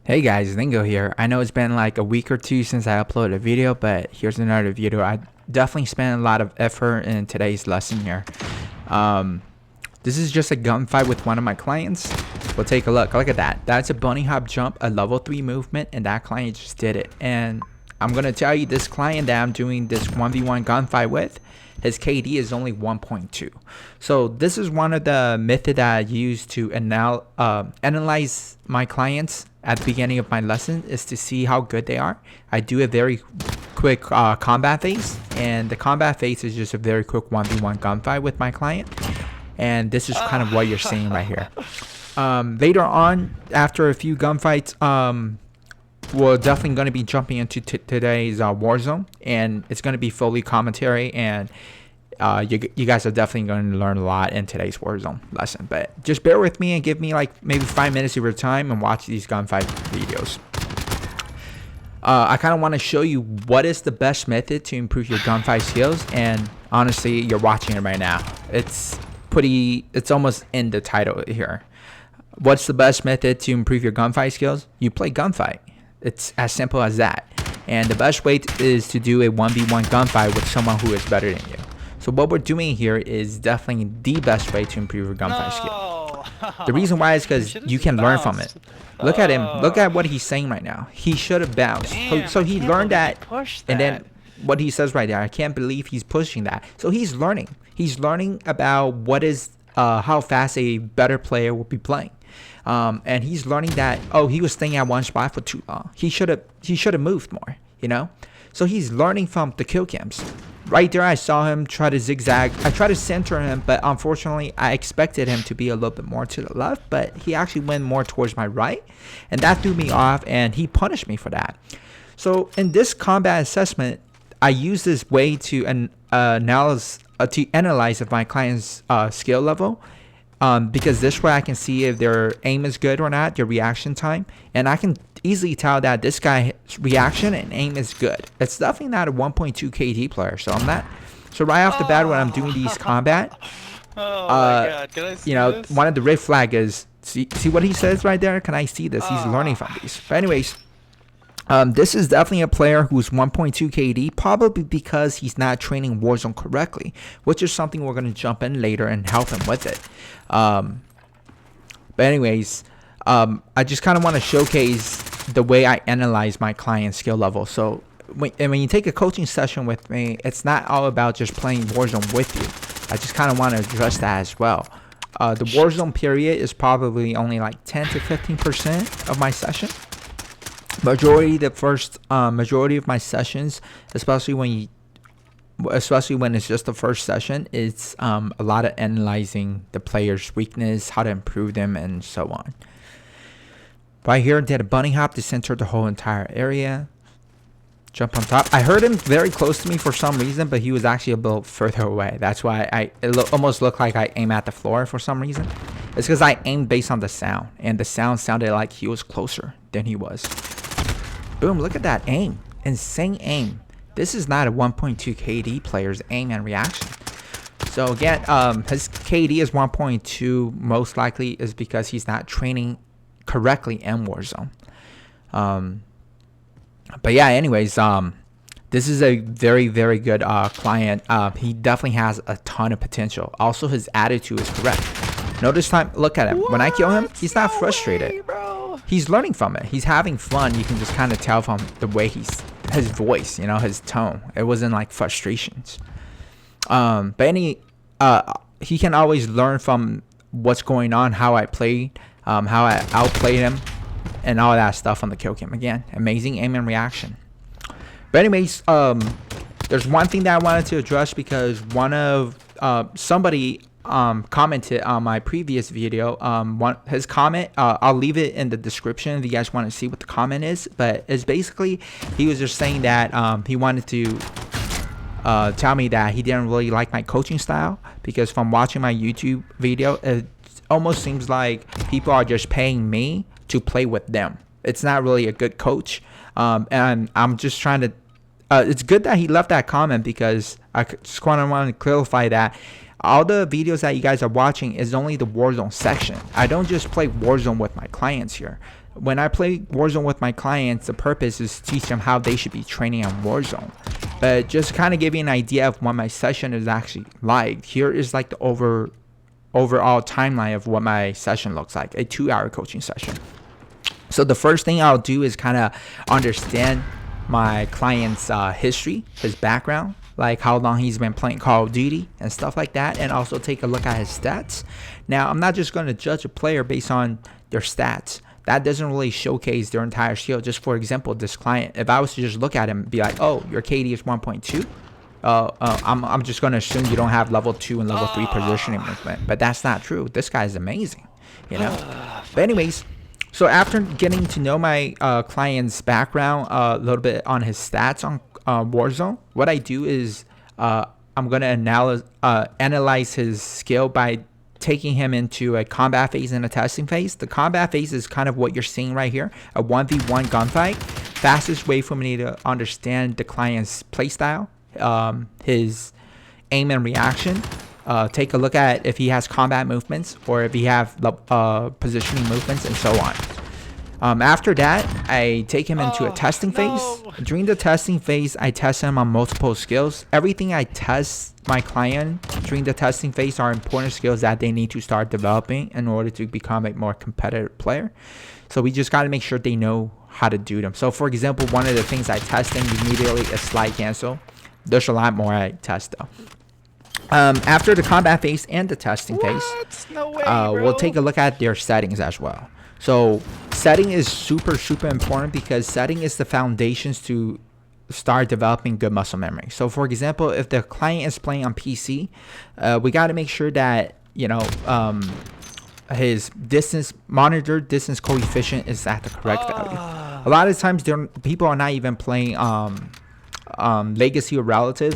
Hey guys, Lingo here. I know it's been like a week or two since I uploaded a video, but here's another video. I definitely spent a lot of effort in today's lesson here. This is just a gunfight with one of my clients. We'll take a look. Look at that. That's a bunny hop jump, a level 3 movement, and that client just did it. And I'm going to tell you, this client that I'm doing this 1v1 gunfight with, his KD is only 1.2. So this is one of the methods that I use to analyze my clients at the beginning of my lesson, is to see how good they are. I do a very quick combat phase, and the combat phase is just a very quick 1v1 gunfight with my client. And this is kind of what you're seeing right here. Later on, after a few gunfights, we're definitely going to be jumping into today's Warzone, and it's going to be fully commentary, and you guys are definitely going to learn a lot in today's Warzone lesson. But just bear with me and give me like maybe 5 minutes of your time and watch these gunfight videos. I kind of want to show you what is the best method to improve your gunfight skills, and honestly, you're watching it right now. It's almost in the title here. What's the best method to improve your gunfight skills? You play gunfight. It's as simple as that. And the best way is to do a 1v1 gunfight with someone who is better than you. So what we're doing here is definitely the best way to improve your gunfight skill. The reason why is because you can learn from it. Look at him. Look at what he's saying right now. He should have bounced. So he learned that, and then what he says right there, I can't believe he's pushing that. So he's learning. He's learning about what is how fast a better player will be playing. And he's learning that, oh, he was staying at one spot for too long. He should have moved more, you know? So he's learning from the kill cams. Right there, I saw him try to zigzag. I tried to center him, but unfortunately, I expected him to be a little bit more to the left, but he actually went more towards my right, and that threw me off, and he punished me for that. So in this combat assessment, I use this way to analyze if my client's skill level. Because this way I can see if their aim is good or not, their reaction time, and I can easily tell that this guy's reaction and aim is good. It's definitely not a 1.2 KD player, so I'm not. So right off the bat, when I'm doing these combat, you know, this? one of the red flag is see what he says right there. Can I see this? He's learning from these. But anyways. This is definitely a player who's 1.2 KD, probably because he's not training Warzone correctly, which is something we're going to jump in later and help him with it. But anyways, I just kind of want to showcase the way I analyze my client's skill level. So when you take a coaching session with me, it's not all about just playing Warzone with you. I just kind of want to address that as well. The Warzone period is probably only like 10 to 15% of my session. Majority of my sessions, especially when it's just the first session, it's a lot of analyzing the player's weakness, how to improve them, and so on. Right here, did a bunny hop to center the whole entire area. Jump on top. I heard him very close to me for some reason, but he was actually a little further away. That's why it almost looked like I aim at the floor for some reason. It's because I aimed based on the sound, and the sound sounded like he was closer than he was. Boom, look at that aim. Insane aim. This is not a 1.2 KD player's aim and reaction. So again, his KD is 1.2. Most likely is because he's not training correctly in Warzone. But yeah, anyways, this is a very, very good client. He definitely has a ton of potential. Also, his attitude is correct. Notice time. Look at him. When I kill him, he's not frustrated. He's learning from it. He's having fun. You can just kind of tell from the way his voice, you know, his tone. It wasn't like frustrations. But he can always learn from what's going on, how I played, how I outplayed him, and all that stuff on the kill cam. Again, amazing aim and reaction. But anyways, there's one thing that I wanted to address, because somebody commented on my previous video. His comment, I'll leave it in the description if you guys want to see what the comment is, but it's basically, he was just saying that he wanted to tell me that he didn't really like my coaching style, because from watching my YouTube video, it almost seems like people are just paying me to play with them. It's not really a good coach, and I'm just trying to it's good that he left that comment, because I just want to clarify that all the videos that you guys are watching is only the Warzone section. I don't just play Warzone with my clients here. when I play Warzone with my clients, the purpose is to teach them how they should be training on Warzone. But just to kind of give you an idea of what my session is actually like, here is like the overall timeline of what my session looks like, a 2-hour coaching session. So the first thing I'll do is kind of understand my client's history, his background, like how long he's been playing Call of Duty and stuff like that, and also take a look at his stats. Now, I'm not just going to judge a player based on their stats. That doesn't really showcase their entire skill. Just for example, this client, if I was to just look at him and be like, oh, your KD is 1.2, I'm just going to assume you don't have level 2 and level 3 positioning movement. But that's not true. This guy is amazing, you know. But anyways, so after getting to know my client's background, a little bit on his stats on Warzone, what I do is I'm going to analyze his skill by taking him into a combat phase and a testing phase. The combat phase is kind of what you're seeing right here, a 1v1 gunfight. Fastest way for me to understand the client's playstyle, his aim and reaction. Take a look at if he has combat movements or if he have positioning movements and so on. After that, I take him into a testing phase. During the testing phase, I test him on multiple skills. Everything I test my client during the testing phase are important skills that they need to start developing in order to become a more competitive player. So we just got to make sure they know how to do them. So for example, one of the things I test them immediately is slide cancel. There's a lot more I test though. After the combat phase and the testing phase, we'll take a look at their settings as well. So setting is super important because setting is the foundations to start developing good muscle memory. So for example, if the client is playing on PC, we got to make sure that, you know, his monitor distance coefficient is at the correct value. A lot of times people are not even playing legacy or relative.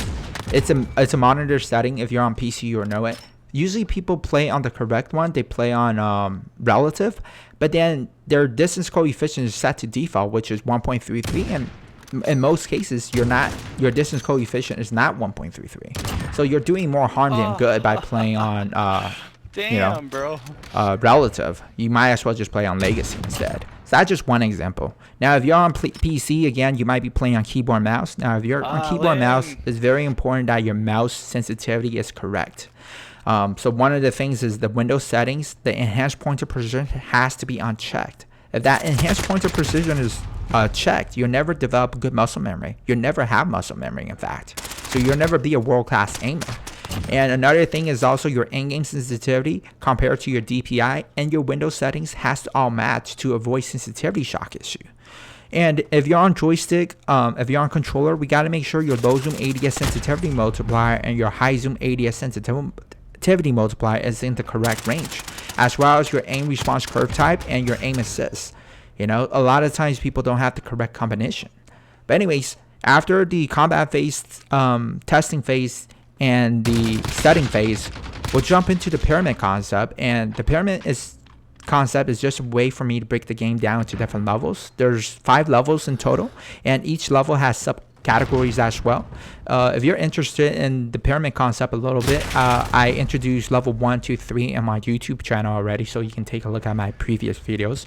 It's a monitor setting. If you're on PC, you'll know it. Usually people play on the correct one. They play on relative, but then their distance coefficient is set to default, which is 1.33, and in most cases your distance coefficient is not 1.33. So you're doing more harm than good by playing on relative. You might as well just play on legacy instead. So that's just one example. Now, if you're on PC, again, you might be playing on keyboard and mouse. Now, if you're on keyboard and mouse, it's very important that your mouse sensitivity is correct. So one of the things is the Windows settings, the enhanced pointer precision has to be unchecked. If that enhanced pointer precision is checked, you'll never develop good muscle memory. You'll never have muscle memory, in fact. So you'll never be a world-class aimer. And another thing is also your in-game sensitivity compared to your DPI and your Windows settings has to all match to avoid sensitivity shock issue. And if you're on joystick, if you're on controller, we got to make sure your low zoom ADS sensitivity multiplier and your high zoom ADS sensitivity multiplier is in the correct range, as well as your aim response curve type and your aim assist. You know, a lot of times people don't have the correct combination. But anyways, after the combat phase, testing phase, and the setting phase, we'll jump into the pyramid concept. And the pyramid concept is just a way for me to break the game down into different levels. There's 5 levels in total, and each level has subcategories as well. If you're interested in the pyramid concept a little bit, I introduced level 1, 2, 3 in my YouTube channel already, so you can take a look at my previous videos.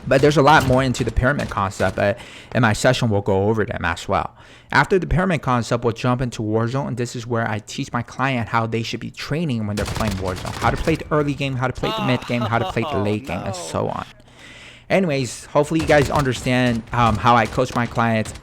But there's a lot more into the pyramid concept, but in my session we'll go over them as well. After the pyramid concept, we'll jump into Warzone, and this is where I teach my client how they should be training when they're playing Warzone. How to play the early game, how to play the mid game, how to play the late game, and so on. Anyways, hopefully you guys understand how I coach my clients.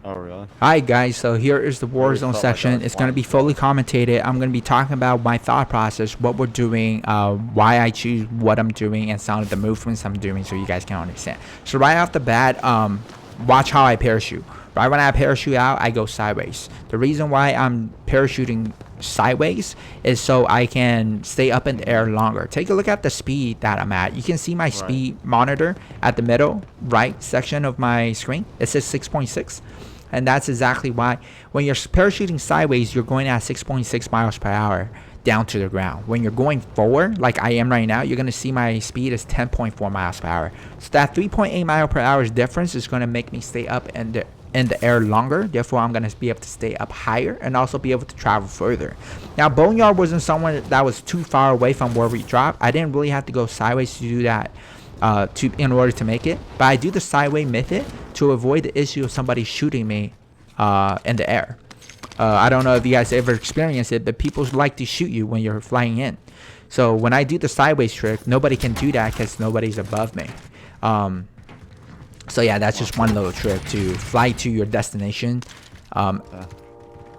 Oh, really? Hi guys, so here is the Warzone section. It's going to be fully commentated. I'm going to be talking about my thought process, what we're doing, why I choose what I'm doing, and some of the movements I'm doing so you guys can understand. So right off the bat, watch how I parachute. Right when I parachute out, I go sideways. The reason why I'm parachuting sideways is so I can stay up in the air longer. Take a look at the speed that I'm at. You can see my speed monitor at the middle right section of my screen. It says 6.6. And that's exactly why when you're parachuting sideways, you're going at 6.6 miles per hour down to the ground. When you're going forward, like I am right now, you're going to see my speed is 10.4 miles per hour. So that 3.8 mile per hour difference is going to make me stay up in the in the air longer. Therefore, I'm going to be able to stay up higher and also be able to travel further. Now, Boneyard wasn't someone that was too far away from where we dropped. I didn't really have to go sideways to do that in order to make it. But I do the sideways method to avoid the issue of somebody shooting me in the air. I don't know if you guys ever experienced it, but people like to shoot you when you're flying in. So when I do the sideways trick, nobody can do that because nobody's above me. So yeah, that's just one little trick to fly to your destination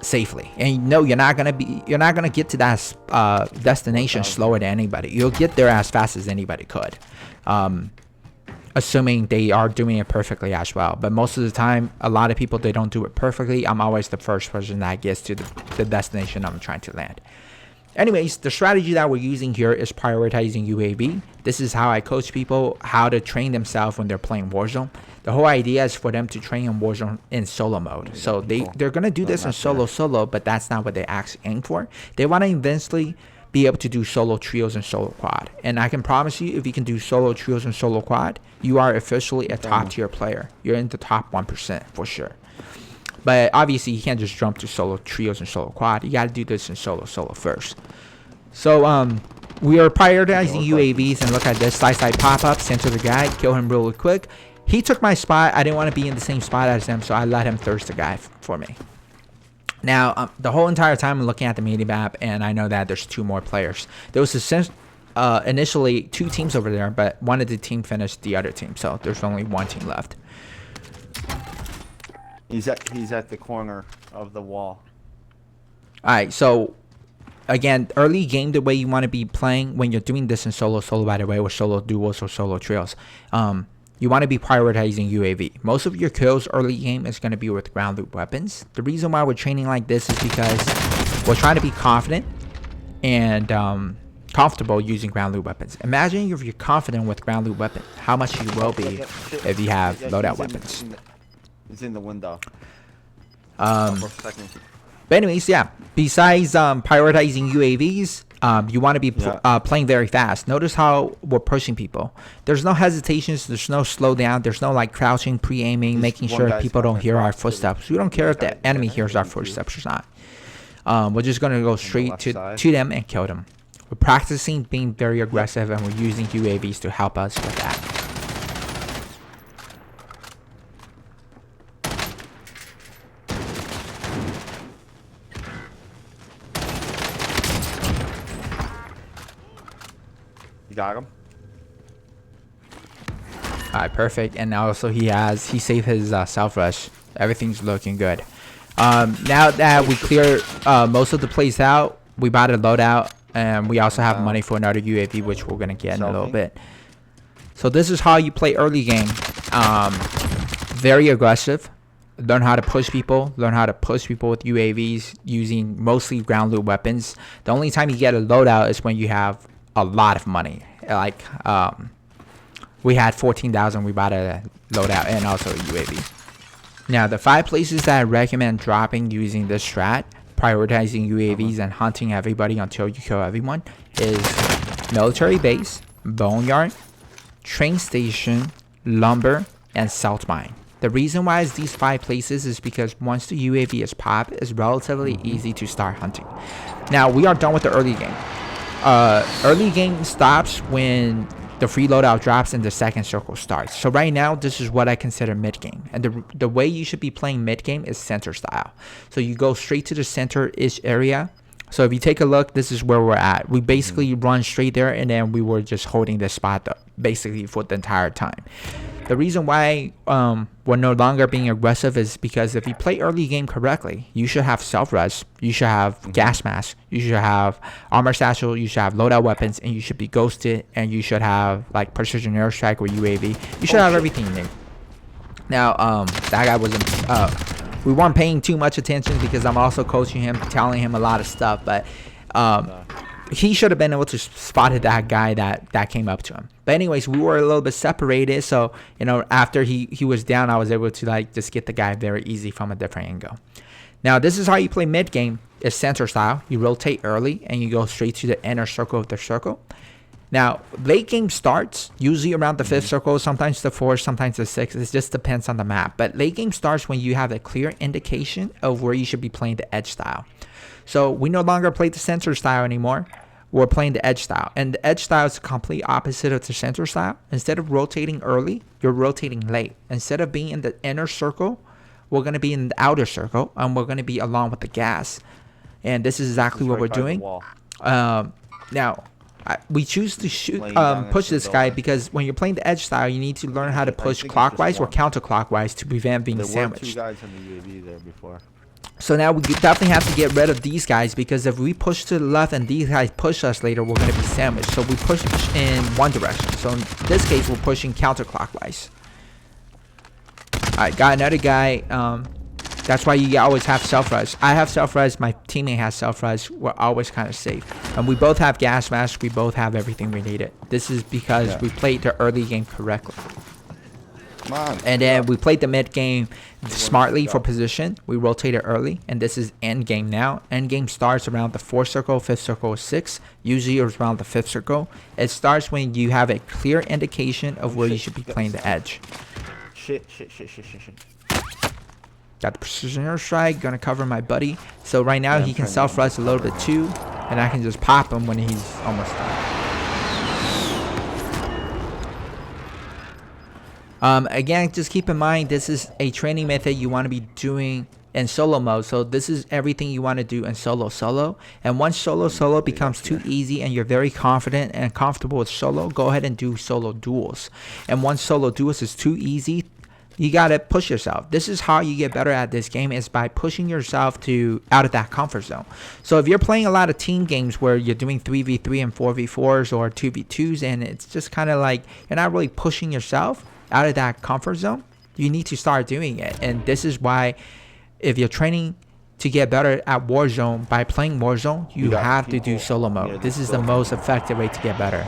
safely. And no, you're not gonna get to that destination slower than anybody. You'll get there as fast as anybody could, assuming they are doing it perfectly as well. But most of the time, a lot of people, they don't do it perfectly. I'm always the first person that gets to the destination I'm trying to land. Anyways, the strategy that we're using here is prioritizing UAV. This is how I coach people how to train themselves when they're playing Warzone. The whole idea is for them to train in Warzone in solo mode. So they're going to do this in solo, but that's not what they actually aim for. They want to eventually be able to do solo trios and solo quad. And I can promise you, if you can do solo trios and solo quad, you are officially a top tier player. You're in the top 1% for sure. But obviously, you can't just jump to solo trios and solo quad. You got to do this in solo first. So we are prioritizing UAVs, and look at this side pop-up, center the guy, kill him really quick. He took my spot. I didn't want to be in the same spot as him, so I let him thirst the guy for me. Now, the whole entire time I'm looking at the mini-map, and I know that there's 2 more players. There was initially 2 teams over there, but one of the team finished the other team, so there's only 1 team left. He's at the corner of the wall. Alright, so again, early game, the way you want to be playing when you're doing this in solo, by the way, or solo duos or solo trios, you want to be prioritizing UAV. Most of your kills early game is going to be with ground loop weapons. The reason why we're training like this is because we're trying to be confident and comfortable using ground loop weapons. Imagine if you're confident with ground loop weapon, how much you will be if you have loadout weapons. It's in the window. But anyways, yeah. Besides prioritizing UAVs, you want to be playing very fast. Notice how we're pushing people. There's no hesitations. There's no slowdown. There's no like crouching, pre-aiming, making sure people don't hear our footsteps. We don't care if the enemy hears our footsteps or not. We're just gonna go straight to them and kill them. We're practicing being very aggressive, and we're using UAVs to help us with that. You got him? Alright, perfect. And also he saved his self rush. Everything's looking good. Now that we clear most of the place out, we bought a loadout, and we also have money for another UAV, which we're gonna get in a little bit. So this is how you play early game. Very aggressive. Learn how to push people. Learn how to push people with UAVs using mostly ground loop weapons. The only time you get a loadout is when you have a lot of money. Like we had 14,000. We bought a loadout and also a UAV. Now the 5 places that I recommend dropping using this strat, prioritizing UAVs and hunting everybody until you kill everyone, is military base, boneyard, train station, lumber, and salt mine. The reason why it's these 5 places is because once the UAV is popped, it's relatively easy to start hunting. Now we are done with the early game. Early game stops when the free loadout drops and the second circle starts. So right now, this is what I consider mid game, and the way you should be playing mid game is center style. So you go straight to the center-ish area. So if you take a look, this is where we're at. We basically run straight there, and then we were just holding this spot basically for the entire time. The reason why we're no longer being aggressive is because if you play early game correctly, you should have self-res, you should have gas mask, you should have armor satchel, you should have loadout weapons, and you should be ghosted, and you should have like precision airstrike or UAV. You should have everything you need. Now, that guy wasn't... we weren't paying too much attention because I'm also coaching him, telling him a lot of stuff, but... he should have been able to spot that guy that came up to him. But anyways, we were a little bit separated, so you know, after he was down, I was able to like just get the guy very easy from a different angle. Now this is how you play mid game. It's center style. You rotate early and you go straight to the inner circle of the circle. Now, late game starts usually around the 5th circle, sometimes the 4th, sometimes the 6th. It just depends on the map. But late game starts when you have a clear indication of where you should be playing the edge style. So we no longer play the center style anymore. We're playing the edge style. And the edge style is the complete opposite of the center style. Instead of rotating early, you're rotating late. Instead of being in the inner circle, we're going to be in the outer circle. And we're going to be along with the gas. And this is exactly what we're doing. Now, we choose to push this guy because when you're playing the edge style, you need to learn how to push clockwise or counterclockwise to prevent being sandwiched. There were 2 guys in the UAV there before. So now we definitely have to get rid of these guys, because if we push to the left and these guys push us later, we're going to be sandwiched. So we push in one direction. So in this case, we're pushing counterclockwise. Alright, got another guy. That's why you always have self-res. I have self-res. My teammate has self-res. We're always kind of safe. And we both have gas masks. We both have everything we needed. This is because we played the early game correctly. Come on. And then we played the mid game smartly for position. We rotated early. And this is end game now. End game starts around the 4th circle, 5th circle, 6th. Usually it's around the 5th circle. It starts when you have a clear indication of where you should be playing the edge. Shit. Got the precision airstrike, gonna cover my buddy. So right now he can self-res a little bit too, and I can just pop him when he's almost done. Again, just keep in mind this is a training method you want to be doing in solo mode. So this is everything you want to do in solo. And once solo becomes too easy and you're very confident and comfortable with solo, go ahead and do solo duels. And once solo duels is too easy, you gotta push yourself. This is how you get better at this game, is by pushing yourself out of that comfort zone. So if you're playing a lot of team games where you're doing 3v3 and 4v4s or 2v2s, and it's just kind of like you're not really pushing yourself out of that comfort zone, you need to start doing it. And this is why, if you're training to get better at Warzone by playing Warzone, you have to do solo mode. This is the most effective way to get better.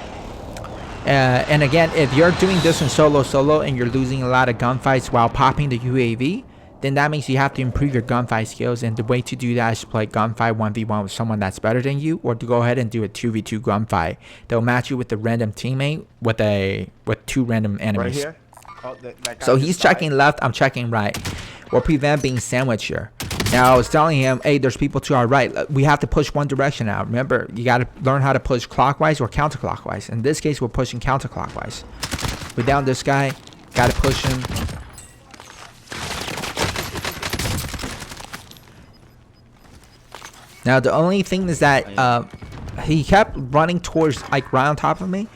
And again, if you're doing this in solo and you're losing a lot of gunfights while popping the UAV, then that means you have to improve your gunfight skills. And the way to do that is to play gunfight 1v1 with someone that's better than you, or to go ahead and do a 2v2 gunfight. They'll match you with the random teammate with 2 random enemies. Right here? Oh, that guy So he's checking left, I'm checking right. We'll prevent being sandwiched here. Now I was telling him, hey, there's people to our right. We have to push one direction now. Remember, you got to learn how to push clockwise or counterclockwise. In this case, we're pushing counterclockwise. We down this guy. Got to push him. Now the only thing is that he kept running towards, like, right on top of me.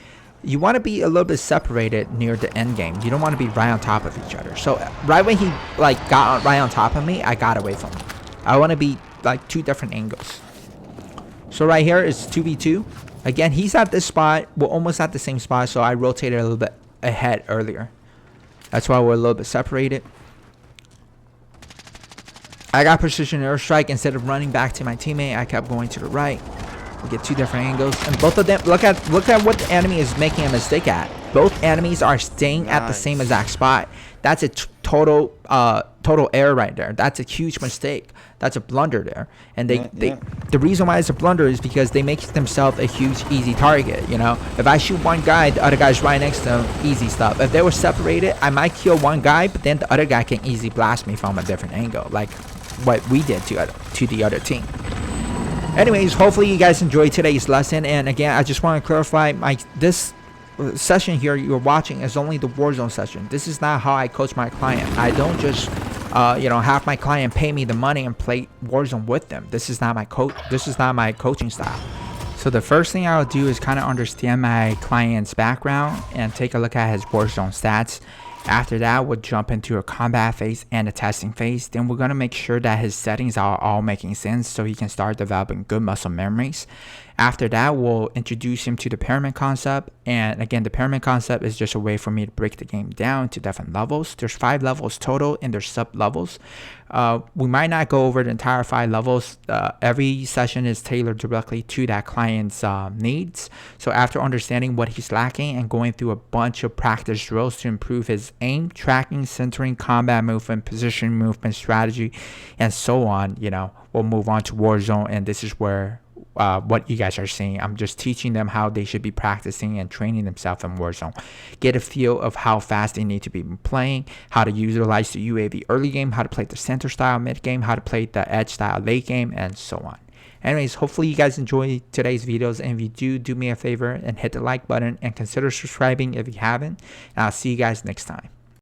You want to be a little bit separated near the end game. You don't want to be right on top of each other. So right when he got right on top of me, I got away from him. I want to be like 2 different angles. So right here is 2v2. Again, he's at this spot. We're almost at the same spot, so I rotated a little bit ahead earlier. That's why we're a little bit separated. I got precision airstrike. Instead of running back to my teammate, I kept going to the right. We get 2 different angles, and both of them, look at what the enemy is making a mistake at. Both enemies are staying at the same exact spot. That's a total error right there. That's a huge mistake. That's a blunder there. And the reason why it's a blunder is because they make themselves a huge easy target. You know, if I shoot one guy, the other guy's right next to him, easy stuff. If they were separated, I might kill one guy, but then the other guy can easily blast me from a different angle, like what we did to the other team. Anyways, hopefully you guys enjoyed today's lesson. And again, I just want to clarify, this session here you're watching is only the Warzone session. This is not how I coach my client. I don't just have my client pay me the money and play Warzone with them. This is not my coaching style. So the first thing I'll do is kind of understand my client's background and take a look at his Warzone stats. After that, we'll jump into a combat phase and a testing phase. Then we're going to make sure that his settings are all making sense so he can start developing good muscle memories. After that, we'll introduce him to the pyramid concept. And again, the pyramid concept is just a way for me to break the game down to different levels. There's 5 levels total, and there's sub levels. We might not go over the entire 5 levels. Every session is tailored directly to that client's needs. So after understanding what he's lacking and going through a bunch of practice drills to improve his aim, tracking, centering, combat movement, position movement, strategy, and so on, we'll move on to Warzone. And this is where what you guys are seeing. I'm just teaching them how they should be practicing and training themselves in Warzone. Get a feel of how fast they need to be playing, how to utilize the UAV early game, how to play the center style mid game, how to play the edge style late game, and so on. Anyways, hopefully you guys enjoy today's videos, and if you do, do me a favor and hit the like button and consider subscribing if you haven't, and I'll see you guys next time.